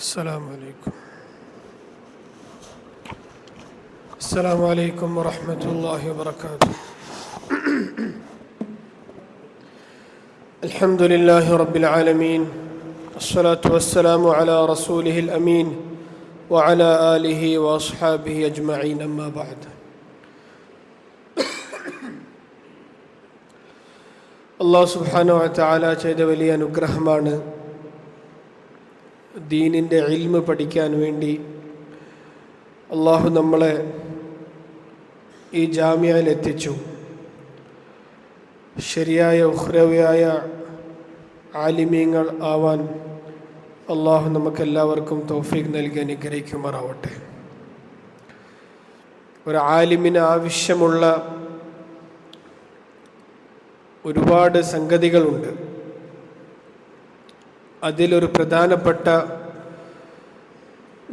السلام عليكم ورحمة الله وبركاته. الحمد لله رب العالمين، الصلاة والسلام على رسوله الأمين وعلى آله وأصحابه أجمعين، أما بعد. അല്ലാഹു സുബ്ഹാനഹു വ തആല ചെയ്ത വലിയ അനുഗ്രഹമാണ് ദീനിൻ്റെ ഇൽമ് പഠിക്കാൻ വേണ്ടി അള്ളാഹു നമ്മളെ ഈ ജാമിയയിൽ എത്തിച്ചു. ശരിയായ ഉഖ്റവിയായ ആലിമീങ്ങൾ ആവാൻ അള്ളാഹു നമുക്കെല്ലാവർക്കും തൗഫീഖ് നൽകി അനുഗ്രഹിക്കുമാറാവട്ടെ. ഒരു ആലിമിന് ആവശ്യമുള്ള ഒരുപാട് സംഗതികളുണ്ട്. അതിലൊരു പ്രധാനപ്പെട്ട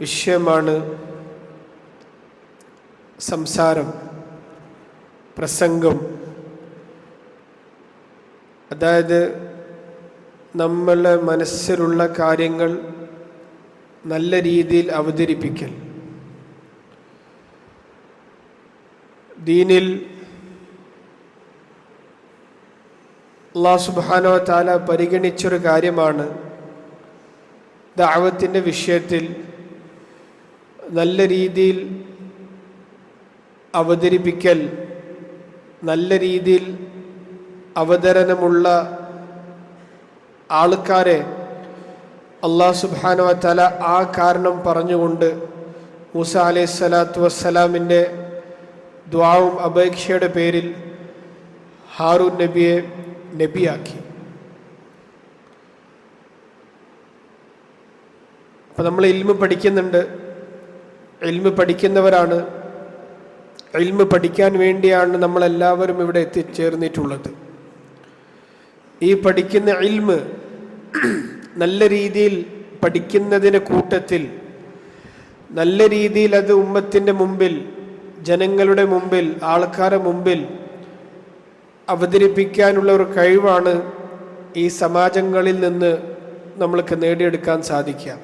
വിഷയമാണ് സംസാരം, പ്രസംഗം. അതായത് നമ്മളെ മനസ്സിലുള്ള കാര്യങ്ങൾ നല്ല രീതിയിൽ അവതരിപ്പിക്കൽ. ദീനിൽ അല്ലാഹു സുബ്ഹാനഹു വ തആല പരിഗണിച്ചൊരു കാര്യമാണ് ദഅവത്തിൻ്റെ വിഷയത്തിൽ നല്ല രീതിയിൽ അവതരിപ്പിക്കൽ, നല്ല രീതിയിൽ അവതരണമുള്ള ആൾക്കാരെ അല്ലാഹു സുബ്ഹാനഹു വ തആല ആ കാരണം പറഞ്ഞുകൊണ്ട് മൂസ അലൈഹിസ്സലാത്തു വസ്സലാമിൻ്റെ ദുആവും അപേക്ഷയുടെ പേരിൽ ഹാറൂൻ നബിയെ നബിയാക്കി. അപ്പോൾ നമ്മൾ ഇൽമ് പഠിക്കുന്നുണ്ട്, ഇൽമ് പഠിക്കുന്നവരാണ്. ഇൽമ് പഠിക്കാൻ വേണ്ടിയാണ് നമ്മളെല്ലാവരും ഇവിടെ എത്തിച്ചേർന്നിട്ടുള്ളത്. ഈ പഠിക്കുന്ന ഇൽമ് നല്ല രീതിയിൽ പഠിക്കുന്നതിൻ്റെ കൂട്ടത്തിൽ നല്ല രീതിയിൽ അത് ഉമ്മത്തിൻ്റെ മുമ്പിൽ, ജനങ്ങളുടെ മുമ്പിൽ, ആൾക്കാരുടെ മുമ്പിൽ അവതരിപ്പിക്കാനുള്ള ഒരു കഴിവാണ് ഈ സമാജങ്ങളിൽ നിന്ന് നമ്മൾക്ക് നേടിയെടുക്കാൻ സാധിക്കുക.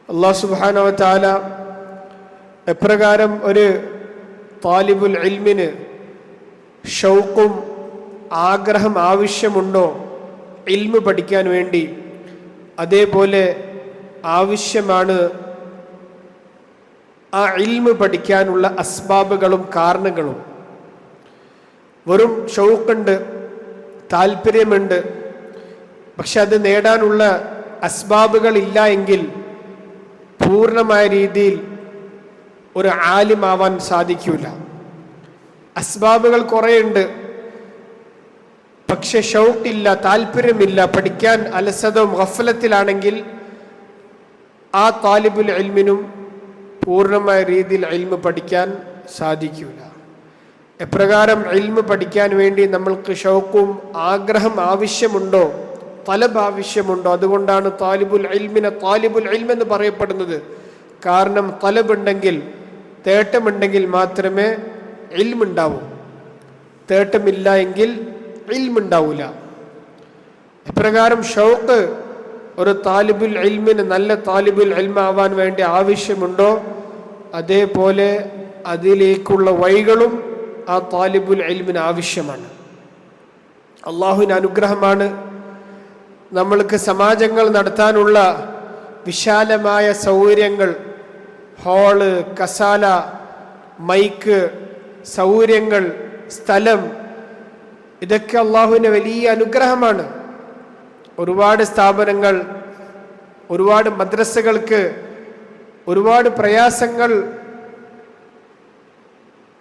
അല്ലാഹു സുബ്ഹാനഹു വ തആല എപ്രകാരം ഒരു താലിബുൽ ഇൽമിന് ഷൗഖും ആഗ്രഹം ആവശ്യമുണ്ടോ ഇൽമ് പഠിക്കാൻ വേണ്ടി, അതേപോലെ ആവശ്യമാണ് ആ ഇൽമ് പഠിക്കാനുള്ള അസ്ബാബുകളും കാരണങ്ങളും. വെറും ഷൗഖുണ്ട്, താല്പര്യമുണ്ട്, പക്ഷെ അത് നേടാനുള്ള അസ്ബാബുകൾ ഇല്ല എങ്കിൽ പൂർണ്ണമായ രീതിയിൽ ഒരു ആലിമാവാൻ സാധിക്കില്ല. അസ്ബാബുകൾ കുറേയുണ്ട്, പക്ഷെ ഷൗഖില്ല, താല്പര്യമില്ല, പഠിക്കാൻ അലസതവും ഗഫലത്തിലാണെങ്കിൽ ആ താലിബുൽ ഇൽമിനും പൂർണ്ണമായ രീതിയിൽ ഇൽമ് പഠിക്കാൻ സാധിക്കില്ല. എപ്രകാരം ഇൽമ് പഠിക്കാൻ വേണ്ടി നമ്മൾക്ക് ഷൗഖും ആഗ്രഹം ആവശ്യമുണ്ടോ, തലബ് ആവശ്യമുണ്ടോ, അതുകൊണ്ടാണ് താലിബുൽ ഇൽമിനെ താലിബുൽ ഇൽമ് എന്ന് പറയപ്പെടുന്നത്. കാരണം തലബ് ഉണ്ടെങ്കിൽ, തേട്ടമുണ്ടെങ്കിൽ മാത്രമേ ഇൽമ് ഉണ്ടാവൂ. തേട്ടമില്ല എങ്കിൽ ഇൽമ് ഉണ്ടാവില്ല. എപ്രകാരം ഷൗഖ് ഒരു താലിബുൽ ഇൽമിന്, നല്ല താലിബുൽ ഇൽമ ആവാൻ വേണ്ടി ആവശ്യമുണ്ടോ, അതേപോലെ അതിലേക്കുള്ള വഴികളും ആ താലിബുൽ ഇൽമിന് ആവശ്യമാണ്. അള്ളാഹുവിൻ്റെ അനുഗ്രഹമാണ് നമ്മൾക്ക് സമാജങ്ങൾ നടത്താനുള്ള വിശാലമായ സൗകര്യങ്ങൾ, ഹാള്, കസാല, മൈക്ക്, സൗകര്യങ്ങൾ, സ്ഥലം. ഇതൊക്കെ അള്ളാഹുവിൻ്റെ വലിയ അനുഗ്രഹമാണ്. ഒരുപാട് സ്ഥാപനങ്ങൾ, ഒരുപാട് മദ്രസകൾക്ക് ഒരുപാട് പ്രയാസങ്ങൾ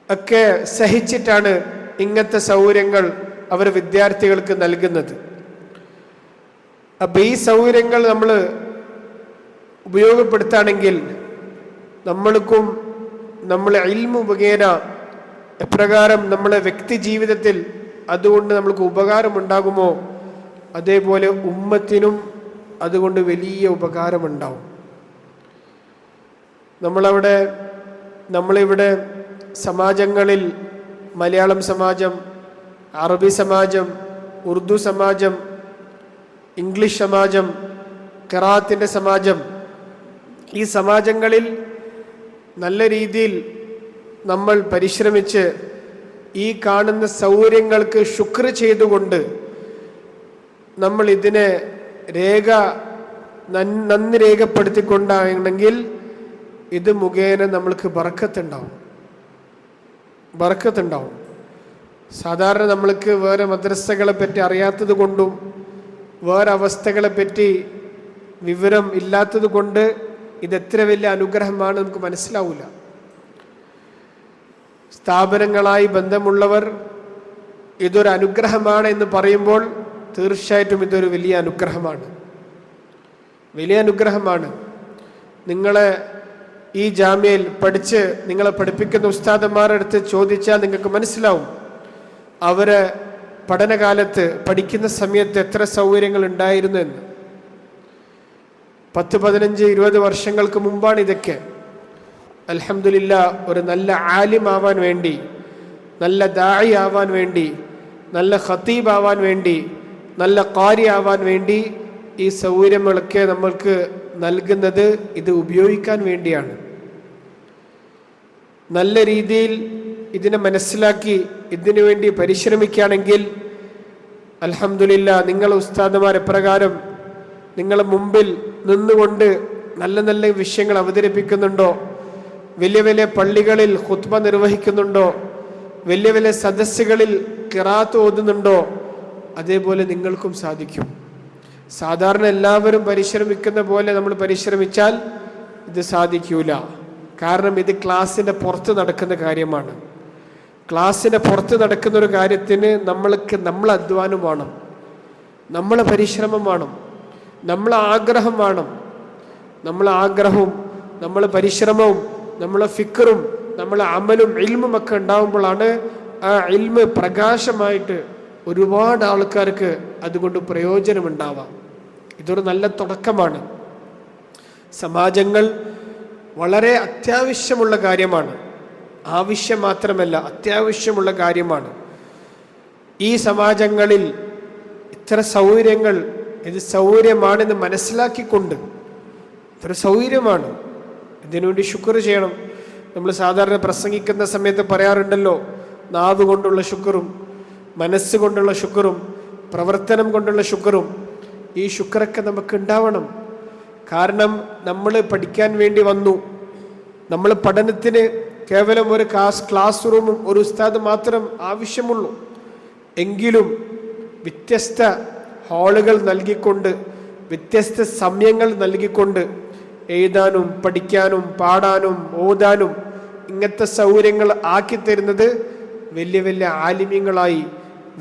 ഒക്കെ സഹിച്ചിട്ടാണ് ഇങ്ങനത്തെ സൗകര്യങ്ങൾ അവർ വിദ്യാർത്ഥികൾക്ക് നൽകുന്നത്. അപ്പം ഈ സൗകര്യങ്ങൾ നമ്മൾ ഉപയോഗപ്പെടുത്തുകയാണെങ്കിൽ നമ്മൾക്കും നമ്മളെ ഇൽമു മുഖേന എപ്രകാരം നമ്മളെ വ്യക്തി ജീവിതത്തിൽ അതുകൊണ്ട് നമ്മൾക്ക് ഉപകാരമുണ്ടാകുമോ, അതേപോലെ ഉമ്മത്തിനും അതുകൊണ്ട് വലിയ ഉപകാരമുണ്ടാവും. നമ്മളിവിടെ സമാജങ്ങളിൽ മലയാളം സമാജം, അറബി സമാജം, ഉറുദു സമാജം, ഇംഗ്ലീഷ് സമാജം, ഖിറാഅത്തിൻ്റെ സമാജം, ഈ സമാജങ്ങളിൽ നല്ല രീതിയിൽ നമ്മൾ പരിശ്രമിച്ച് ഈ കാണുന്ന സൗകര്യങ്ങൾക്ക് ശുക്ർ ചെയ്തുകൊണ്ട് നമ്മൾ ഇതിനെ നന്ദി രേഖപ്പെടുത്തിക്കൊണ്ടാണെങ്കിൽ ഇത് മുഖേന നമ്മൾക്ക് ബറക്കത്തുണ്ടാവും. സാധാരണ നമ്മൾക്ക് വേറെ മദ്രസകളെ പറ്റി അറിയാത്തത് കൊണ്ടും വേറെ അവസ്ഥകളെ പറ്റി വിവരം ഇല്ലാത്തത് കൊണ്ട് ഇതെത്ര വലിയ അനുഗ്രഹമാണ് നമുക്ക് മനസ്സിലാവില്ല. സ്ഥാപനങ്ങളായി ബന്ധമുള്ളവർ ഇതൊരു അനുഗ്രഹമാണ് എന്ന് പറയുമ്പോൾ തീർച്ചയായിട്ടും ഇതൊരു വലിയ അനുഗ്രഹമാണ്. നിങ്ങളെ ഈ ജാമ്യയിൽ പഠിച്ച് നിങ്ങളെ പഠിപ്പിക്കുന്ന ഉസ്താദന്മാരുടെ അടുത്ത് ചോദിച്ചാൽ നിങ്ങൾക്ക് മനസ്സിലാവും അവരെ പഠനകാലത്ത് പഠിക്കുന്ന സമയത്ത് എത്ര സൗകര്യങ്ങൾ ഉണ്ടായിരുന്നു എന്ന്. 10, 15, 20 വർഷങ്ങൾക്ക് മുമ്പാണ് ഇതൊക്കെ. അൽഹംദുലില്ലാ, ഒരു നല്ല ആലിം ആവാൻ വേണ്ടി, നല്ല ദാഇ ആവാൻ വേണ്ടി, നല്ല ഖതീബ് ആവാൻ വേണ്ടി, നല്ല ഖാരി ആവാൻ വേണ്ടി ഈ സൗകര്യങ്ങളൊക്കെ നമ്മൾക്ക് നൽകുന്നത് ഇത് ഉപയോഗിക്കാൻ വേണ്ടിയാണ്. നല്ല രീതിയിൽ ഇതിനെ മനസ്സിലാക്കി ഇതിനു വേണ്ടി പരിശ്രമിക്കുകയാണെങ്കിൽ അൽഹംദുലില്ലാ, നിങ്ങളെ ഉസ്താദുമാർ എപ്രകാരം നിങ്ങളെ മുമ്പിൽ നിന്നുകൊണ്ട് നല്ല നല്ല വിഷയങ്ങൾ അവതരിപ്പിക്കുന്നുണ്ടോ, വലിയ വലിയ പള്ളികളിൽ ഖുത്ബ നിർവഹിക്കുന്നുണ്ടോ, വലിയ വലിയ സദസ്സുകളിൽ ഖിറാഅത്ത് ഓതുന്നുണ്ടോ, അതേപോലെ നിങ്ങൾക്കും സാധിക്കും. സാധാരണ എല്ലാവരും പരിശ്രമിക്കുന്ന പോലെ നമ്മൾ പരിശ്രമിച്ചാൽ ഇത് സാധിക്കൂല. കാരണം ഇത് ക്ലാസ്സിൻ്റെ പുറത്ത് നടക്കുന്ന കാര്യമാണ്. ക്ലാസ്സിൻ്റെ പുറത്ത് നടക്കുന്ന ഒരു കാര്യത്തിന് നമ്മളെ അധ്വാനം വേണം, നമ്മളെ പരിശ്രമം വേണം, നമ്മളെ ആഗ്രഹം വേണം. നമ്മളെ ആഗ്രഹവും നമ്മളെ പരിശ്രമവും നമ്മളെ ഫിക്റും നമ്മളെ അമലും ഇൽമും ഒക്കെ ഉണ്ടാകുമ്പോഴാണ് ആ ഇൽമ് പ്രകാശമായിട്ട് ഒരുപാട് ആൾക്കാർക്ക് അതുകൊണ്ട് പ്രയോജനമുണ്ടാവാം. ഇതൊരു നല്ല തുടക്കമാണ്. സമാജങ്ങൾ വളരെ അത്യാവശ്യമുള്ള കാര്യമാണ്. ആവശ്യം മാത്രമല്ല, അത്യാവശ്യമുള്ള കാര്യമാണ്. ഈ സമാജങ്ങളിൽ ഇത്ര സൗകര്യങ്ങൾ, ഇത് സൗകര്യമാണെന്ന് മനസ്സിലാക്കിക്കൊണ്ട്, ഇത്ര സൗകര്യമാണ്, ഇതിനുവേണ്ടി ശുക്ർ ചെയ്യണം. നമ്മൾ സാധാരണ പ്രസംഗിക്കുന്ന സമയത്ത് പറയാറുണ്ടല്ലോ, നാവ് കൊണ്ടുള്ള ശുക്റും മനസ്സുകൊണ്ടുള്ള ശുക്റും പ്രവർത്തനം കൊണ്ടുള്ള ശുക്റും. ഈ ശുക്രൊക്കെ നമുക്ക് ഉണ്ടാവണം. കാരണം നമ്മൾ പഠിക്കാൻ വേണ്ടി വന്നു. നമ്മൾ പഠനത്തിന് കേവലം ഒരു ക്ലാസ് റൂമും ഒരു ഉസ്താദ് മാത്രം ആവശ്യമുള്ളൂ. എങ്കിലും വ്യത്യസ്ത ഹാളുകൾ നൽകിക്കൊണ്ട്, വ്യത്യസ്ത സമയങ്ങൾ നൽകിക്കൊണ്ട് എഴുതാനും പഠിക്കാനും പാടാനും ഓതാനും ഇങ്ങനത്തെ സൗകര്യങ്ങൾ ആക്കി തരുന്നത് വലിയ വലിയ ആലിമ്യങ്ങളായി,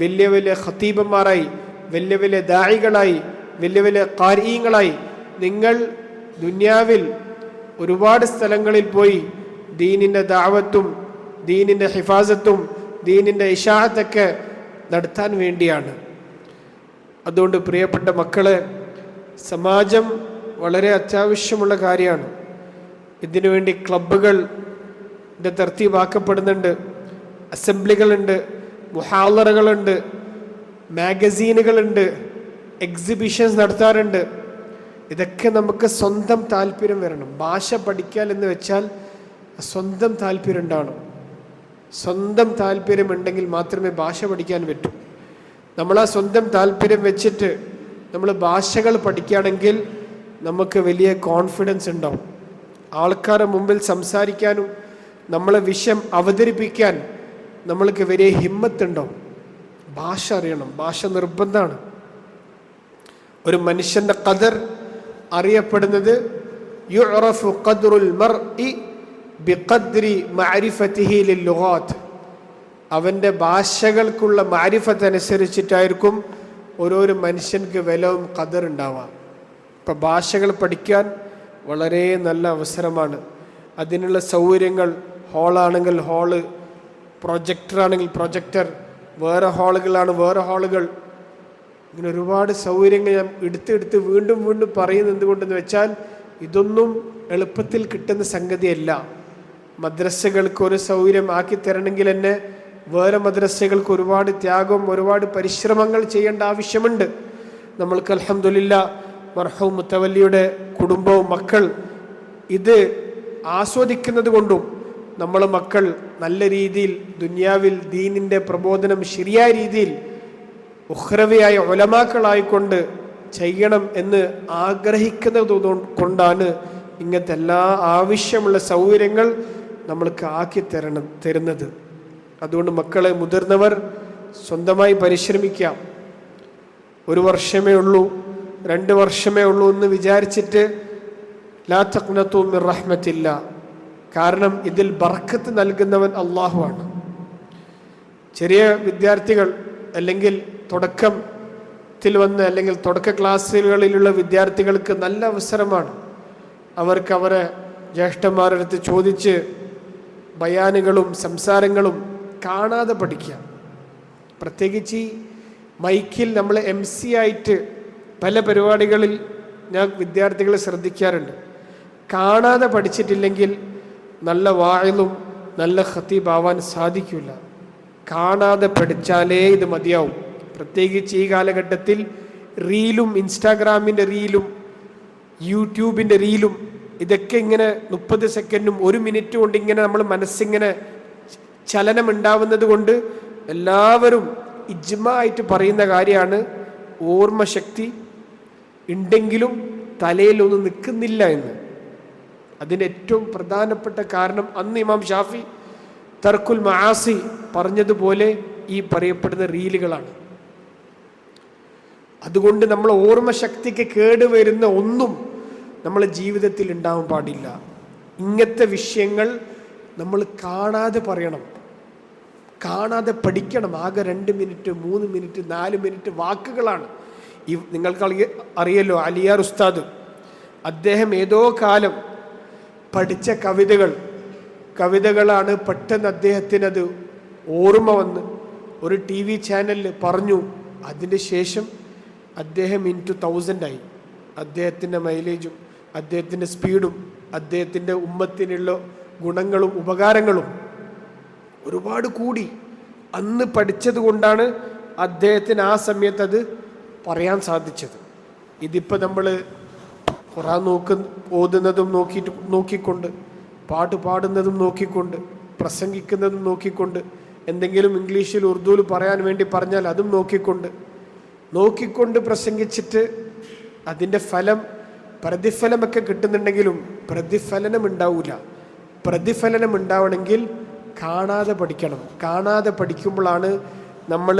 വലിയ വലിയ ഖതീബന്മാരായി, വലിയ വലിയ ദാഇകളായി, വലിയ വലിയ ഖാരിഈങ്ങളായി നിങ്ങൾ ദുനിയാവിൽ ഒരുപാട് സ്ഥലങ്ങളിൽ പോയി ദീനിൻ്റെ ദഅവത്തും ദീനിൻ്റെ ഹിഫാസത്തും ദീനിൻ്റെ ഇശാഅത്തൊക്കെ നടത്താൻ വേണ്ടിയാണ്. അതുകൊണ്ട് പ്രിയപ്പെട്ട മക്കളെ, സമാജം വളരെ അത്യാവശ്യമുള്ള കാര്യമാണ്. ഇതിനുവേണ്ടി ക്ലബ്ബുകൾ തർത്തീബാക്കപ്പെടുന്നുണ്ട്, അസംബ്ലികളുണ്ട്, മുഹാളറകളുണ്ട്, മാഗസീനുകളുണ്ട്, എക്സിബിഷൻസ് നടത്താറുണ്ട്. ഇതൊക്കെ നമുക്ക് സ്വന്തം താല്പര്യം വരണം. ഭാഷ പഠിക്കാൻ എന്ന് വെച്ചാൽ സ്വന്തം താല്പര്യം ഉണ്ടാവണം. സ്വന്തം താല്പര്യമുണ്ടെങ്കിൽ മാത്രമേ ഭാഷ പഠിക്കാൻ പറ്റൂ. നമ്മളാ സ്വന്തം താല്പര്യം വെച്ചിട്ട് നമ്മൾ ഭാഷകൾ പഠിക്കുകയാണെങ്കിൽ നമുക്ക് വലിയ കോൺഫിഡൻസ് ഉണ്ടാവും. ആൾക്കാരുടെ മുമ്പിൽ സംസാരിക്കാനും നമ്മളെ വിഷയം അവതരിപ്പിക്കാൻ നമ്മൾക്ക് വലിയ ഹിമ്മത്തുണ്ടാവും. ഭാഷ അറിയണം, ഭാഷ നിർബന്ധമാണ്. ഒരു മനുഷ്യൻ്റെ ഖദർ അറിയപ്പെടുന്നത് യുഅറഫു ഖദ്റുൽ മർഇ ബിഖദ്രി മഅരിഫതിഹി ലില്ലുഗാത്ത്. അവൻ്റെ ഭാഷകൾക്കുള്ള മഅരിഫത്ത് അനുസരിച്ചിട്ടായിരിക്കും ഓരോരോ മനുഷ്യർക്ക് വിലവും ഖദർ ഉണ്ടാവുക. ഇപ്പം ഭാഷകൾ പഠിക്കാൻ വളരെ നല്ല അവസരമാണ്. അതിനുള്ള സൗകര്യങ്ങൾ, ഹാളാണെങ്കിൽ ഹാള്, പ്രൊജക്ടറാണെങ്കിൽ പ്രൊജക്ടർ, വേറെ ഹാളുകളാണ് വേറെ ഹാളുകൾ, ഇങ്ങനെ ഒരുപാട് സൗകര്യങ്ങൾ ഞാൻ എടുത്ത് വീണ്ടും വീണ്ടും പറയുന്നത് എന്തുകൊണ്ടെന്ന് വെച്ചാൽ ഇതൊന്നും എളുപ്പത്തിൽ കിട്ടുന്ന സംഗതിയല്ല. മദ്രസകൾക്ക് ഒരു സൗകര്യം ആക്കി തരണമെങ്കിൽ തന്നെ വേറെ മദ്രസകൾക്ക് ഒരുപാട് ത്യാഗം, ഒരുപാട് പരിശ്രമങ്ങൾ ചെയ്യേണ്ട ആവശ്യമുണ്ട്. നമ്മൾക്ക് അൽഹംദുലില്ലാ മർഹൂം മുത്തവല്ലിയുടെ കുടുംബവും മക്കൾ ഇത് ആസ്വദിക്കുന്നത് കൊണ്ടും നമ്മൾ മക്കൾ നല്ല രീതിയിൽ ദുനിയാവിൽ ദീനിൻ്റെ പ്രബോധനം ശരിയായ രീതിയിൽ ഉഖ്റവിയായ ഉലമാക്കളായിക്കൊണ്ട് ചെയ്യണം എന്ന് ആഗ്രഹിക്കുന്നത് കൊണ്ടാണ് ഇങ്ങനത്തെ എല്ലാ ആവശ്യമുള്ള സൗകര്യങ്ങൾ നമ്മൾക്ക് ആക്കി തരുന്നത്. അതുകൊണ്ട് മക്കളെ, മുതിർന്നവർ സ്വന്തമായി പരിശ്രമിക്കാം. 1 വർഷമേ ഉള്ളൂ, 2 വർഷമേ ഉള്ളൂ എന്ന് വിചാരിച്ചിട്ട് ലാ തഖ്നതു മിർ റഹ്മത്തില്ല. കാരണം ഇതിൽ ബർക്കത്ത് നൽകുന്നവൻ അള്ളാഹുവാണ്. ചെറിയ വിദ്യാർത്ഥികൾ അല്ലെങ്കിൽ തുടക്കത്തിൽ വന്ന് അല്ലെങ്കിൽ തുടക്ക ക്ലാസ്സുകളിലുള്ള വിദ്യാർത്ഥികൾക്ക് നല്ല അവസരമാണ്. അവർക്ക് അവരെ ജ്യേഷ്ഠന്മാരടുത്ത് ചോദിച്ച് ബയാനുകളും സംസാരങ്ങളും കാണാതെ പഠിക്കാം. പ്രത്യേകിച്ച് ഈ മൈക്കിൽ നമ്മൾ MC ആയിട്ട് പല പരിപാടികളിൽ ഞാൻ വിദ്യാർത്ഥികളെ ശ്രദ്ധിക്കാറുണ്ട്. കാണാതെ പഠിച്ചിട്ടില്ലെങ്കിൽ നല്ല വായിലും നല്ല ഖതീബാവാൻ സാധിക്കില്ല. കാണാതെ പഠിച്ചാലേ ഇത് മതിയാവും. പ്രത്യേകിച്ച് ഈ കാലഘട്ടത്തിൽ റീലും ഇൻസ്റ്റാഗ്രാമിൻ്റെ റീലും യൂട്യൂബിൻ്റെ റീലും ഇതൊക്കെ ഇങ്ങനെ 30 സെക്കൻഡും 1 മിനിറ്റ് കൊണ്ട് ഇങ്ങനെ നമ്മൾ മനസ്സിങ്ങനെ ചലനം ഉണ്ടാവുന്നത് കൊണ്ട് എല്ലാവരും ഇജ്മായിട്ട് പറയുന്ന കാര്യമാണ്, ഓർമ്മശക്തി ഉണ്ടെങ്കിലും തലയിലൊന്നും നിൽക്കുന്നില്ല എന്ന്. അതിന് ഏറ്റവും പ്രധാനപ്പെട്ട കാരണം അന്ന് ഇമാം ഷാഫി തർക്കുൽ മആസി പറഞ്ഞതുപോലെ ഈ പറയപ്പെടുന്ന റീലുകളാണ്. അതുകൊണ്ട് നമ്മൾ ഓർമ്മശക്തിക്ക് കേടുവരുന്ന ഒന്നും നമ്മളെ ജീവിതത്തിൽ ഉണ്ടാവാൻ പാടില്ല. ഇങ്ങനത്തെ വിഷയങ്ങൾ നമ്മൾ കാണാതെ പറയണം, കാണാതെ പഠിക്കണം. ആകെ 2 മിനിറ്റ് 3 മിനിറ്റ് 4 മിനിറ്റ് വാക്കുകളാണ്. ഈ നിങ്ങൾക്ക് അറിയല്ലോ അലിയാർ ഉസ്താദ്, അദ്ദേഹം ഏതോ കാലം പഠിച്ച കവിതകളാണ്. പെട്ടെന്ന് അദ്ദേഹത്തിനത് ഓർമ്മ വന്ന് ഒരു TV ചാനലിൽ പറഞ്ഞു. അതിന് ശേഷം അദ്ദേഹം into 1000 ആയി. അദ്ദേഹത്തിൻ്റെ മൈലേജും അദ്ദേഹത്തിൻ്റെ സ്പീഡും അദ്ദേഹത്തിൻ്റെ ഉമ്മത്തിനുള്ള ഗുണങ്ങളും ഉപകാരങ്ങളും ഒരുപാട് കൂടി. അന്ന് പഠിച്ചത് കൊണ്ടാണ് അദ്ദേഹത്തിന് ആ സമയത്ത് അത് പറയാൻ സാധിച്ചത്. ഇതിപ്പോൾ നമ്മൾ ഖുർആൻ ഓതുന്നതും നോക്കിക്കൊണ്ട്, പാട്ട് പാടുന്നതും നോക്കിക്കൊണ്ട്, പ്രസംഗിക്കുന്നതും നോക്കിക്കൊണ്ട്, എന്തെങ്കിലും ഇംഗ്ലീഷിൽ ഉറുദുവിൽ പറയാൻ വേണ്ടി പറഞ്ഞാൽ അതും നോക്കിക്കൊണ്ട് പ്രസംഗിച്ചിട്ട് അതിൻ്റെ പ്രതിഫലമൊക്കെ കിട്ടുന്നുണ്ടെങ്കിലും പ്രതിഫലനം ഉണ്ടാവില്ല. പ്രതിഫലനം ഉണ്ടാവണമെങ്കിൽ കാണാതെ പഠിക്കണം. കാണാതെ പഠിക്കുമ്പോഴാണ് നമ്മൾ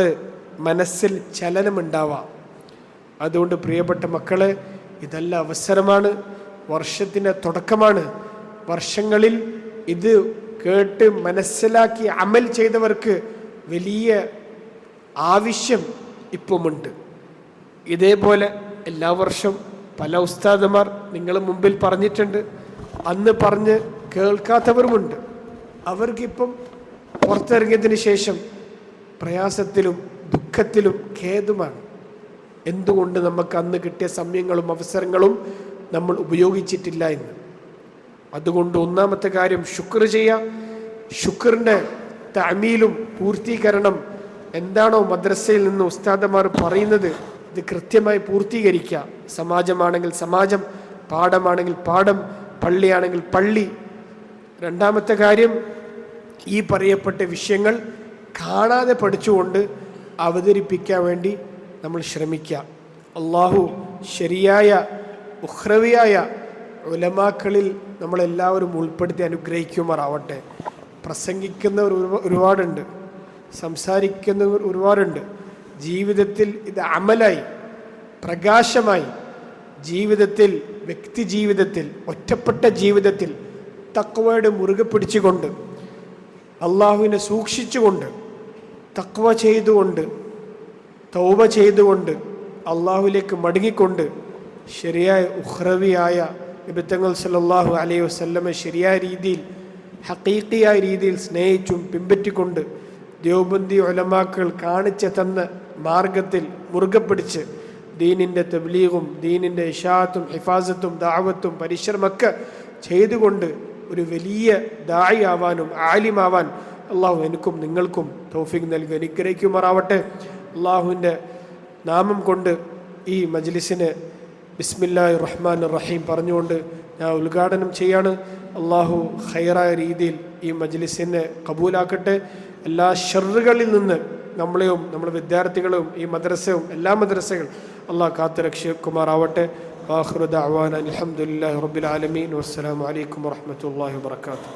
മനസ്സിൽ ചലനം ഉണ്ടാവുക. അതുകൊണ്ട് പ്രിയപ്പെട്ട മക്കളെ, ഇതെല്ലാം അവസരമാണ്, വർഷത്തിൻ്റെ തുടക്കമാണ്. വർഷങ്ങളിൽ ഇത് കേട്ട് മനസ്സിലാക്കി അമൽ ചെയ്തവർക്ക് വലിയ ആവശ്യം ഇപ്പമുണ്ട്. ഇതേപോലെ എല്ലാ വർഷവും പല ഉസ്താദുമാർ നിങ്ങൾ മുമ്പിൽ പറഞ്ഞിട്ടുണ്ട്. അന്ന് പറഞ്ഞ് കേൾക്കാത്തവരുമുണ്ട്. അവർക്കിപ്പം പുറത്തിറങ്ങിയതിന് ശേഷം പ്രയാസത്തിലും ദുഃഖത്തിലും ഖേദമാണ്. എന്തുകൊണ്ട് നമുക്ക് അന്ന് കിട്ടിയ സമയങ്ങളും അവസരങ്ങളും നമ്മൾ ഉപയോഗിച്ചിട്ടില്ല എന്ന്. അതുകൊണ്ട് ഒന്നാമത്തെ കാര്യം ശുക്ർ ചെയ്യുക. ശുക്റിൻ്റെ തഅമീലും പൂർത്തീകരണം എന്താണോ മദ്രസയിൽ നിന്ന് ഉസ്താദന്മാർ പറയുന്നത് ഇത് കൃത്യമായി പൂർത്തീകരിക്കുക. സമാജമാണെങ്കിൽ സമാജം, പാഠമാണെങ്കിൽ പാഠം, പള്ളിയാണെങ്കിൽ പള്ളി. രണ്ടാമത്തെ കാര്യം, ഈ പറയപ്പെട്ട വിഷയങ്ങൾ കാണാതെ പഠിച്ചുകൊണ്ട് അവതരിപ്പിക്കാൻ വേണ്ടി നമ്മൾ ശ്രമിക്കുക. അള്ളാഹു ശരിയായ ഉഖ്റവിയായ ഉലമാക്കളിൽ നമ്മളെല്ലാവരും ഉൾപ്പെടുത്തി അനുഗ്രഹിക്കുമാറാവട്ടെ. പ്രസംഗിക്കുന്നവർ ഒരുപാടുണ്ട്, സംസാരിക്കുന്നവർ ഒരുപാടുണ്ട്. ജീവിതത്തിൽ ഇത് അമലായി പ്രകാശമായി ജീവിതത്തിൽ, വ്യക്തി ജീവിതത്തിൽ, ഒറ്റപ്പെട്ട ജീവിതത്തിൽ തഖ്വയുടെ മുറുകെ പിടിച്ചുകൊണ്ട്, അള്ളാഹുവിനെ സൂക്ഷിച്ചുകൊണ്ട്, തഖ്വ ചെയ്തുകൊണ്ട്, തൗബ ചെയ്തുകൊണ്ട്, അള്ളാഹുവിലേക്ക് മടങ്ങിക്കൊണ്ട് ശരിയായ ഉഖ്റവിയായ നബി തങ്ങൾ സല്ലല്ലാഹു അലൈഹി വസല്ലമയെ ശരിയായ രീതിയിൽ, ഹഖീഖിയായ രീതിയിൽ സ്നേഹിച്ചും പിൻപറ്റിക്കൊണ്ട് ദേവബന്ദി ഉലമാക്കൾ കാണിച്ചു തന്ന മാർഗത്തിൽ മുറുകെ പിടിച്ച് ദീനിൻ്റെ തബ്ലീഗും ദീനിൻ്റെ ഇശാഅത്തും ഹിഫാസത്തും ദഅവത്തും പരിശ്രമമൊക്കെ ചെയ്തുകൊണ്ട് ഒരു വലിയ ദായി ആവാനും ആലിമാവാൻ അള്ളാഹു എനിക്കും നിങ്ങൾക്കും തൗഫീഖ് നൽകി അനുഗ്രഹിക്കുമാറാവട്ടെ. അള്ളാഹുവിൻ്റെ നാമം കൊണ്ട് ഈ മജ്ലിസിനെ ബിസ്മില്ലാഹിർ റഹ്മാനിർ റഹീം പറഞ്ഞുകൊണ്ട് ഞാൻ ഉദ്ഘാടനം ചെയ്യാണ്. അള്ളാഹു ഖൈറായ രീതിയിൽ ഈ മജ്ലിസിനെ കബൂലാക്കട്ടെ. എല്ലാ ഷർറുകളിൽ നിന്ന് നമ്മളെയും നമ്മുടെ വിദ്യാർത്ഥികളും ഈ മദ്രസയും എല്ലാ മദ്രസകൾ അള്ളാഹ് കാത്തു രക്ഷിക്കുമാറാവട്ടെ. ആഖിറു ദഅ്വാനാ അൽഹംദുലില്ലാഹി റബ്ബിൽ ആലമീൻ. വസ്സലാമു അലൈക്കും വറഹ്മത്തുള്ളാഹി വബറകാതുഹു.